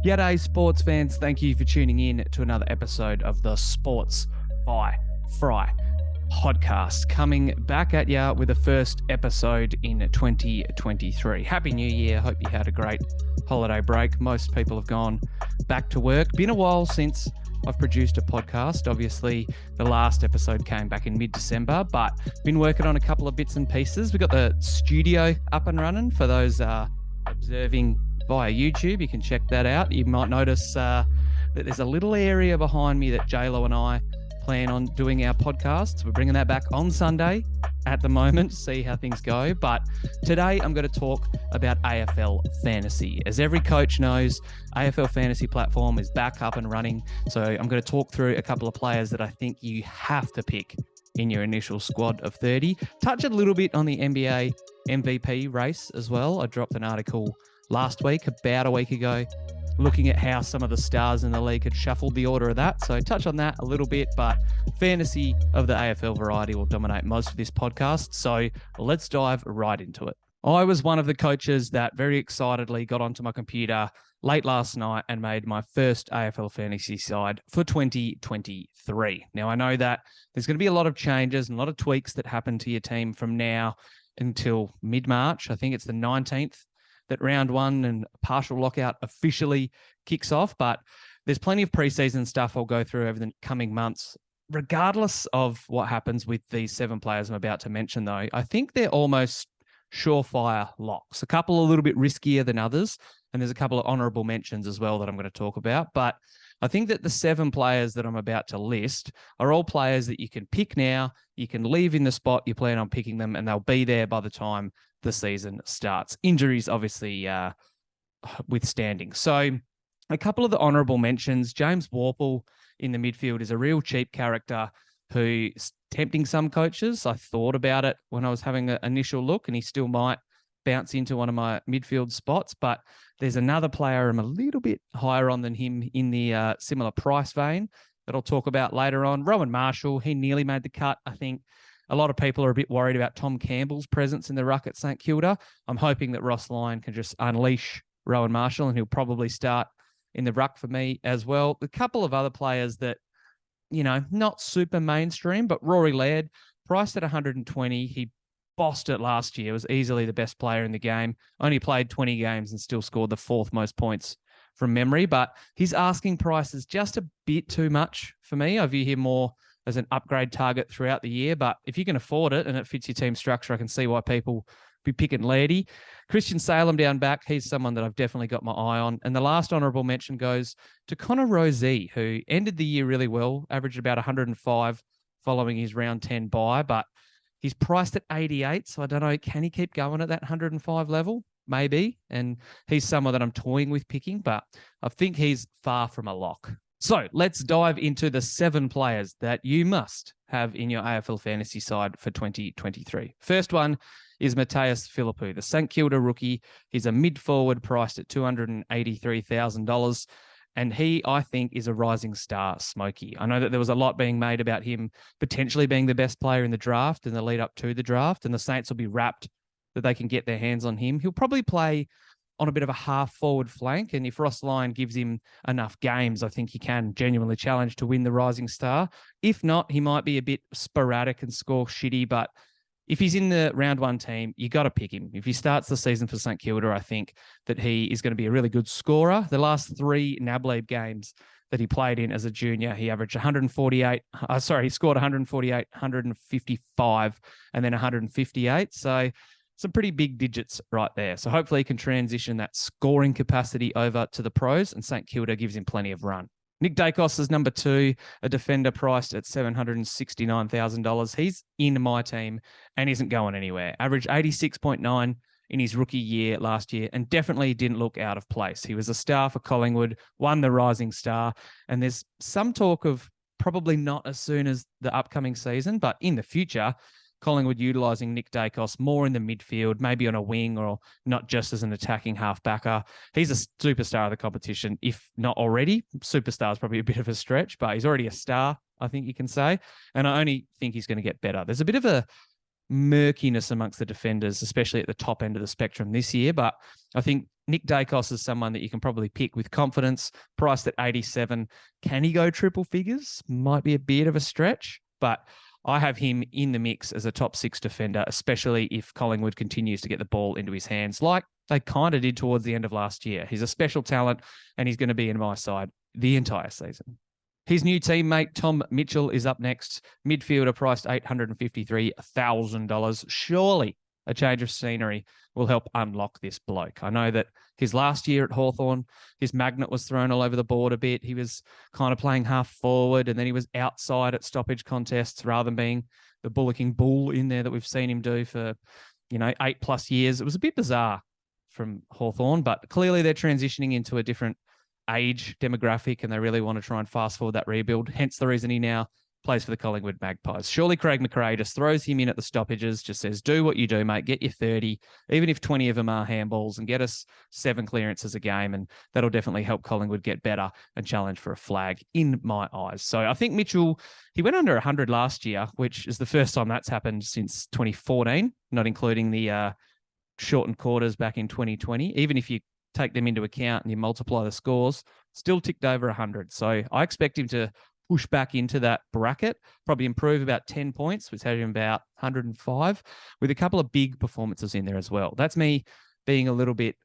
G'day, sports fans. Thank you for tuning in to another episode of the Sports by Fry podcast. Coming back at ya with the first episode in 2023. Happy New Year. Hope you had a great holiday break. Most people have gone back to work. Been a while since I've produced a podcast. Obviously, the last episode came back in mid-December, but been working on a couple of bits and pieces. We've got the studio up and running for those observing via YouTube. You can check that out. You might notice that there's a little area behind me that JLo and I plan on doing our podcasts. We're bringing that back on Sunday at the moment, see how things go. But today I'm going to talk about AFL Fantasy. As every coach knows, AFL Fantasy platform is back up and running. So I'm going to talk through a couple of players that I think you have to pick in your initial squad of 30. Touch a little bit on the NBA MVP race as well. I dropped an article last week, about a week ago, looking at how some of the stars in the league had shuffled the order of that. So touch on that a little bit, but fantasy of the AFL variety will dominate most of this podcast. So let's dive right into it. I was one of the coaches that very excitedly got onto my computer late last night and made my first AFL fantasy side for 2023. Now, I know that there's going to be a lot of changes and a lot of tweaks that happen to your team from now until mid-March. I think it's the 19th that round one and partial lockout officially kicks off, but there's plenty of preseason stuff I'll go through over the coming months. Regardless of what happens with these 7 players I'm about to mention, though, I think they're almost surefire locks. A couple a little bit riskier than others, and there's a couple of honourable mentions as well that I'm going to talk about. But I think that the 7 players that I'm about to list are all players that you can pick now, you can leave in the spot you plan on picking them, and they'll be there by the time the season starts. Injuries, obviously, withstanding. So a couple of the honourable mentions. James Worpel in the midfield is a real cheap character who's tempting some coaches. I thought about it when I was having an initial look, and he still might bounce into one of my midfield spots, but there's another player I'm a little bit higher on than him in the similar price vein that I'll talk about later on. Rowan Marshall, he nearly made the cut. I think a lot of people are a bit worried about Tom Campbell's presence in the ruck at St Kilda. I'm hoping that Ross Lyon can just unleash Rowan Marshall, and he'll probably start in the ruck for me as well. A couple of other players that, you know, not super mainstream, but Rory Laird, priced at 120. He bossed it last year, was easily the best player in the game, only played 20 games and still scored the 4th most points from memory, but his asking price is just a bit too much for me. I view him more as an upgrade target throughout the year, but if you can afford it and it fits your team structure, I can see why people be picking Lairdy. Christian Salem down back, he's someone that I've definitely got my eye on. And the last honourable mention goes to Connor Rozee, who ended the year really well, averaged about 105 following his round 10 bye, but he's priced at 88, so I don't know, can he keep going at that 105 level? Maybe, and he's someone that I'm toying with picking, but I think he's far from a lock. So let's dive into the 7 players that you must have in your AFL fantasy side for 2023. First one is Matthias Philippou, the St Kilda rookie. He's a mid-forward priced at $283,000. And he, I think, is a rising star, Smokey. I know that there was a lot being made about him potentially being the best player in the draft in the lead up to the draft, and the Saints will be rapt that they can get their hands on him. He'll probably play on a bit of a half-forward flank, and if Ross Lyon gives him enough games, I think he can genuinely challenge to win the rising star. If not, he might be a bit sporadic and score shitty, but if he's in the round 1 team, you got to pick him. If he starts the season for St Kilda, I think that he is going to be a really good scorer. The last 3 NAB games that he played in as a junior, he averaged 148. He scored 148, 155, and then 158. So some pretty big digits right there. So hopefully he can transition that scoring capacity over to the pros, and St Kilda gives him plenty of run. Nick Dacos is number 2, a defender priced at $769,000. He's in my team and isn't going anywhere. Averaged 86.9 in his rookie year last year, and definitely didn't look out of place. He was a star for Collingwood, won the Rising Star, and there's some talk of probably not as soon as the upcoming season, but in the future, Collingwood utilising Nick Dacos more in the midfield, maybe on a wing or not just as an attacking half-backer. He's a superstar of the competition, if not already. Superstar is probably a bit of a stretch, but he's already a star, I think you can say. And I only think he's going to get better. There's a bit of a murkiness amongst the defenders, especially at the top end of the spectrum this year. But I think Nick Dacos is someone that you can probably pick with confidence, priced at 87. Can he go triple figures? Might be a bit of a stretch, but I have him in the mix as a top 6 defender, especially if Collingwood continues to get the ball into his hands like they kind of did towards the end of last year. He's a special talent, and he's going to be in my side the entire season. His new teammate, Tom Mitchell, is up next. Midfielder priced $853,000. Surely a change of scenery will help unlock this bloke. I know that his last year at Hawthorn, his magnet was thrown all over the board a bit. He was kind of playing half forward, and then he was outside at stoppage contests rather than being the bullocking bull in there that we've seen him do for, 8+ years. It was a bit bizarre from Hawthorn, but clearly they're transitioning into a different age demographic, and they really want to try and fast forward that rebuild. Hence the reason he now plays for the Collingwood Magpies. Surely Craig McRae just throws him in at the stoppages, just says, do what you do, mate. Get your 30, even if 20 of them are handballs, and get us 7 clearances a game. And that'll definitely help Collingwood get better and challenge for a flag in my eyes. So I think Mitchell, he went under 100 last year, which is the first time that's happened since 2014, not including the shortened quarters back in 2020. Even if you take them into account and you multiply the scores, still ticked over 100. So I expect him to push back into that bracket, probably improve about 10 points, which has him about 105, with a couple of big performances in there as well. That's me being a little bit,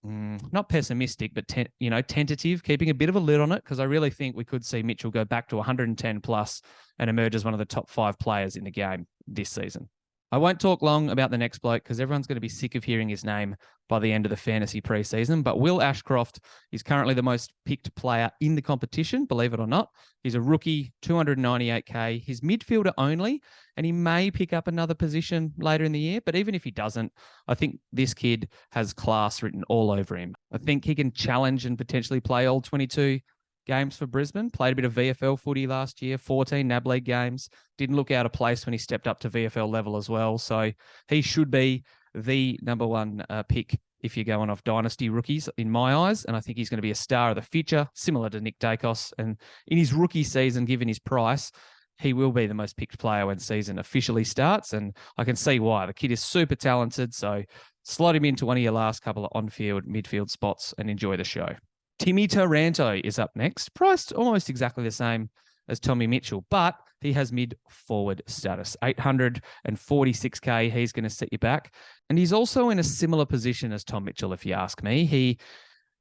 not pessimistic, but tentative, keeping a bit of a lid on it, because I really think we could see Mitchell go back to 110 plus and emerge as one of the top 5 players in the game this season. I won't talk long about the next bloke because everyone's going to be sick of hearing his name by the end of the fantasy preseason. But Will Ashcroft is currently the most picked player in the competition, believe it or not. He's a rookie, 298K. He's midfielder only, and he may pick up another position later in the year. But even if he doesn't, I think this kid has class written all over him. I think he can challenge and potentially play all 22 games for Brisbane. Played a bit of VFL footy last year, 14 NAB League games. Didn't look out of place when he stepped up to VFL level as well. So he should be the number one pick if you're going off dynasty rookies in my eyes. And I think he's going to be a star of the future, similar to Nick Dacos. And in his rookie season, given his price, he will be the most picked player when season officially starts. And I can see why. The kid is super talented. So slot him into one of your last couple of on-field, midfield spots and enjoy the show. Timmy Taranto is up next, priced almost exactly the same as Tommy Mitchell, but he has mid-forward status, 846K. He's going to set you back. And he's also in a similar position as Tom Mitchell, if you ask me. He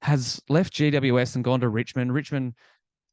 has left GWS and gone to Richmond. Richmond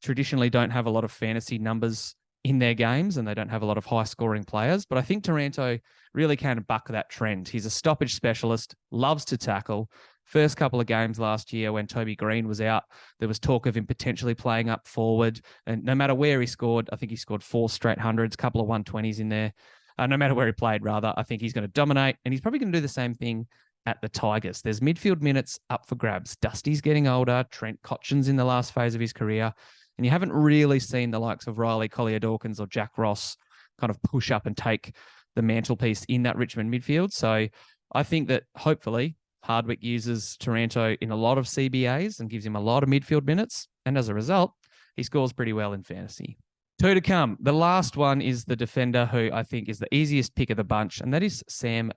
traditionally don't have a lot of fantasy numbers in their games, and they don't have a lot of high-scoring players. But I think Taranto really can buck that trend. He's a stoppage specialist, loves to tackle. First couple of games last year when Toby Green was out, there was talk of him potentially playing up forward. And no matter where he scored, I think he scored 4 straight hundreds, couple of 120s in there. No matter where he played, rather, I think he's going to dominate. And he's probably going to do the same thing at the Tigers. There's midfield minutes up for grabs. Dusty's getting older. Trent Cotchin's in the last phase of his career. And you haven't really seen the likes of Riley Collier-Dawkins or Jack Ross kind of push up and take the mantelpiece in that Richmond midfield. So I think that hopefully Hardwick uses Taranto in a lot of CBAs and gives him a lot of midfield minutes. And as a result, he scores pretty well in fantasy. 2 to come. The last one is the defender who I think is the easiest pick of the bunch, and that is Sam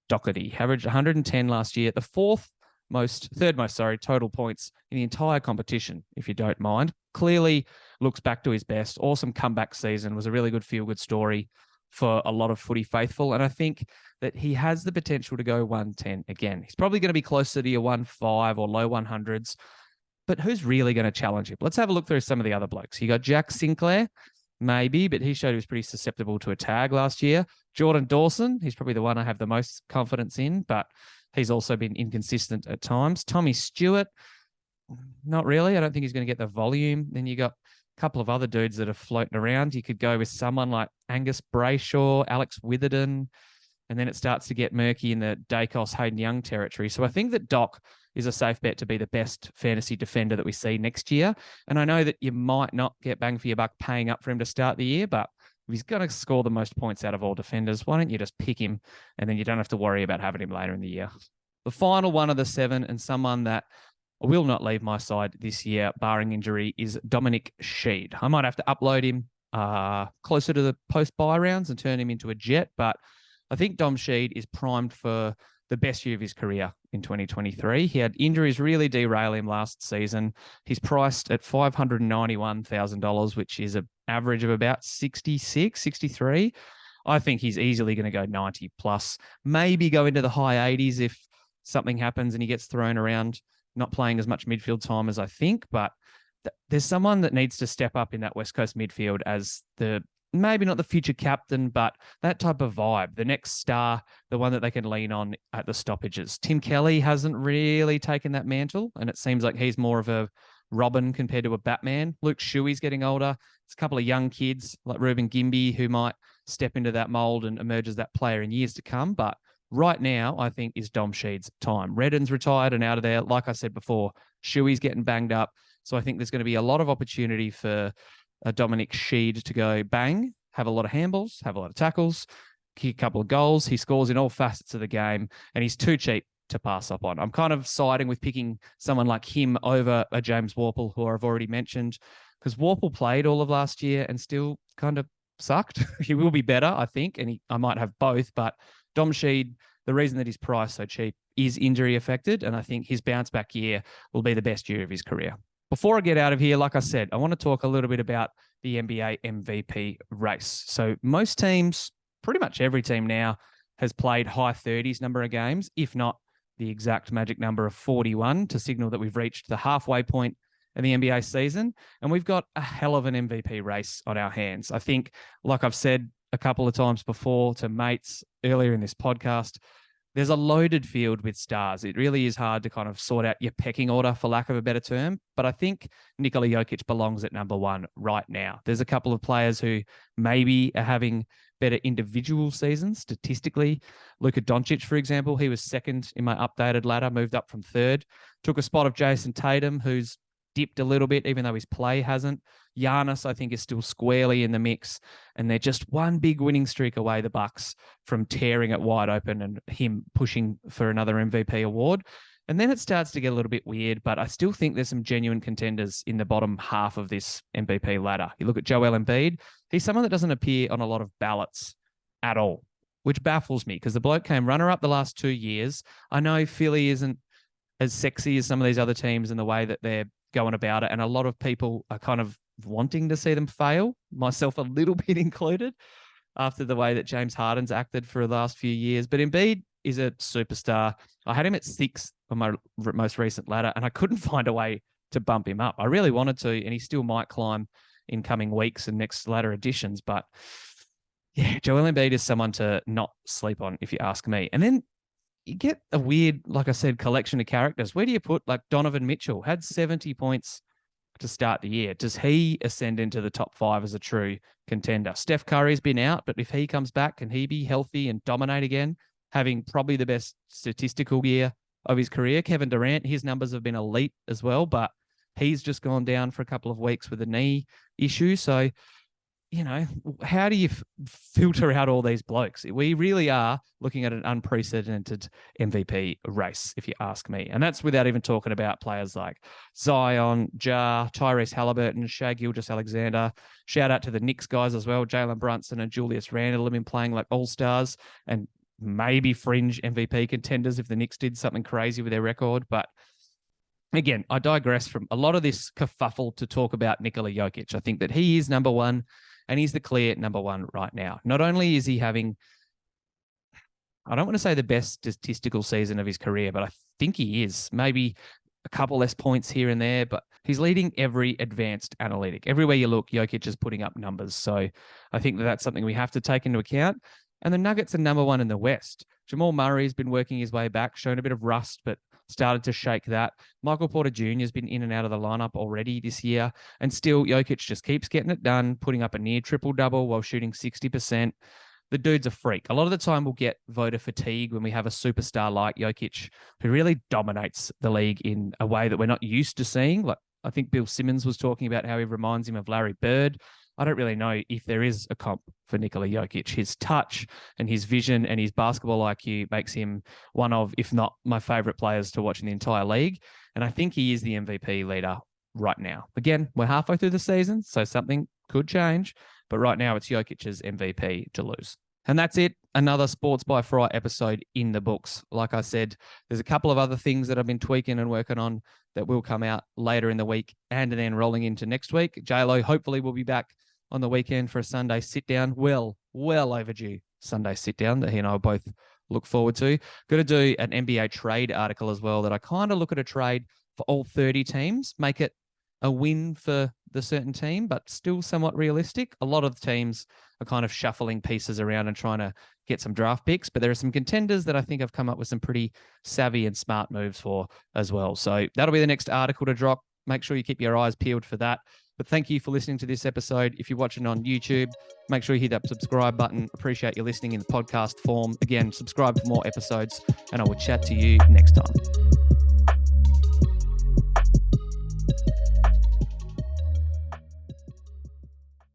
Doherty. Averaged 110 last year, the third most total points in the entire competition, if you don't mind. Clearly looks back to his best. Awesome comeback season. Was a really good feel-good story for a lot of footy faithful. And I think that he has the potential to go 110 again. He's probably going to be closer to your 1.5 or low 100s. But who's really going to challenge him? Let's have a look through some of the other blokes. You got Jack Sinclair, maybe, but he showed he was pretty susceptible to a tag last year. Jordan Dawson, he's probably the one I have the most confidence in, but he's also been inconsistent at times. Tommy Stewart, not really. I don't think he's going to get the volume. Then you got a couple of other dudes that are floating around. You could go with someone like Angus Brayshaw, Alex Witherden, and then it starts to get murky in the Dacos, Hayden Young territory. So I think that Doc is a safe bet to be the best fantasy defender that we see next year. And I know that you might not get bang for your buck paying up for him to start the year, but if he's going to score the most points out of all defenders, why don't you just pick him and then you don't have to worry about having him later in the year. The final one of the 7, and someone that will not leave my side this year, barring injury, is Dominic Sheed. I might have to upload him closer to the post-buy rounds and turn him into a Jet, but I think Dom Sheed is primed for the best year of his career in 2023. He had injuries really derail him last season. He's priced at $591,000, which is an average of about 66, 63. I think he's easily going to go 90 plus, maybe go into the high 80s if something happens and he gets thrown around, not playing as much midfield time as I think. But there's someone that needs to step up in that West Coast midfield as maybe not the future captain, but that type of vibe, the next star, the one that they can lean on at the stoppages. Tim Kelly hasn't really taken that mantle, and it seems like he's more of a Robin compared to a Batman. Luke Shuey's getting older. There's a couple of young kids like Ruben Gimby who might step into that mold and emerge as that player in years to come. But right now, I think is Dom Sheed's time. Redden's retired and out of there. Like I said before, Shuey's getting banged up. So I think there's going to be a lot of opportunity for Dominic Sheed to go bang, have a lot of handballs, have a lot of tackles, kick a couple of goals. He scores in all facets of the game, and he's too cheap to pass up on. I'm kind of siding with picking someone like him over a James Worpel, who I've already mentioned, because Worpel played all of last year and still kind of sucked. He will be better, I think, and I might have both, but Dom Sheed, the reason that he's priced so cheap is injury affected, and I think his bounce back year will be the best year of his career. Before I get out of here, like I said, I want to talk a little bit about the NBA MVP race. So most teams, pretty much every team now, has played high 30s number of games, if not the exact magic number of 41 to signal that we've reached the halfway point in the NBA season. And we've got a hell of an MVP race on our hands. I think, like I've said a couple of times before to mates earlier in this podcast, there's a loaded field with stars. It really is hard to kind of sort out your pecking order, for lack of a better term. But I think Nikola Jokic belongs at number one right now. There's a couple of players who maybe are having better individual seasons statistically. Luka Doncic, for example, he was second in my updated ladder, moved up from third, took a spot of Jason Tatum, who's dipped a little bit, even though his play hasn't. Giannis, I think, is still squarely in the mix, and they're just one big winning streak away, the Bucks, from tearing it wide open and him pushing for another MVP award. And then it starts to get a little bit weird, but I still think there's some genuine contenders in the bottom half of this MVP ladder. You look at Joel Embiid, he's someone that doesn't appear on a lot of ballots at all, which baffles me because the bloke came runner-up the last 2 years. I know Philly isn't as sexy as some of these other teams in the way that they're going about it, and a lot of people are kind of wanting to see them fail, myself a little bit included, after the way that James Harden's acted for the last few years. But Embiid is a superstar. I had him at 6 on my most recent ladder, and I couldn't find a way to bump him up. I really wanted to, and he still might climb in coming weeks and next ladder editions. But yeah, Joel Embiid is someone to not sleep on, if you ask me. And then you get a weird, like I said, collection of characters. Where do you put like Donovan Mitchell? Had 70 points to start the year. Does he ascend into the top 5 as a true contender? Steph Curry's been out, but if he comes back, can he be healthy and dominate again, having probably the best statistical year of his career? Kevin Durant, his numbers have been elite as well, but he's just gone down for a couple of weeks with a knee issue. So, you know, how do you filter out all these blokes? We really are looking at an unprecedented MVP race, if you ask me. And that's without even talking about players like Zion, Ja, Tyrese Halliburton, Shai Gilgeous-Alexander. Shout out to the Knicks guys as well. Jalen Brunson and Julius Randle have been playing like all-stars and maybe fringe MVP contenders if the Knicks did something crazy with their record. But again, I digress from a lot of this kerfuffle to talk about Nikola Jokic. I think that he is number one, and he's the clear number one right now. Not only is he having, I don't want to say the best statistical season of his career, but I think he is. Maybe a couple less points here and there, but he's leading every advanced analytic. Everywhere you look, Jokic is putting up numbers. So I think that that's something we have to take into account. And the Nuggets are number one in the West. Jamal Murray's been working his way back, shown a bit of rust, but started to shake that. Michael Porter Jr. has been in and out of the lineup already this year, and still Jokic just keeps getting it done, putting up a near triple-double while shooting 60%. The dude's a freak. A lot of the time we'll get voter fatigue when we have a superstar like Jokic who really dominates the league in a way that we're not used to seeing. Like I think Bill Simmons was talking about how he reminds him of Larry Bird. I don't really know if there is a comp for Nikola Jokic. His touch and his vision and his basketball IQ makes him one of, if not my favorite players to watch in the entire league. And I think he is the MVP leader right now. Again, we're halfway through the season, so something could change. But right now it's Jokic's MVP to lose. And that's it. another Sports by Fry episode in the books. Like I said, there's a couple of other things that I've been tweaking and working on that will come out later in the week and then rolling into next week. JLo hopefully will be back on the weekend for a Sunday sit down. Well overdue Sunday sit down that he and I will both look forward to. Got to do an NBA trade article as well that I kind of look at a trade for all 30 teams, make it a win for the certain team, but still somewhat realistic. A lot of the teams are kind of shuffling pieces around and trying to get some draft picks, but there are some contenders that I think I've come up with some pretty savvy and smart moves for as well. So that'll be the next article to drop. Make sure you keep your eyes peeled for that. But thank you for listening to this episode. If you're watching on YouTube, make sure you hit that subscribe button. Appreciate you listening in the podcast form. Again, subscribe for more episodes, and I will chat to you next time.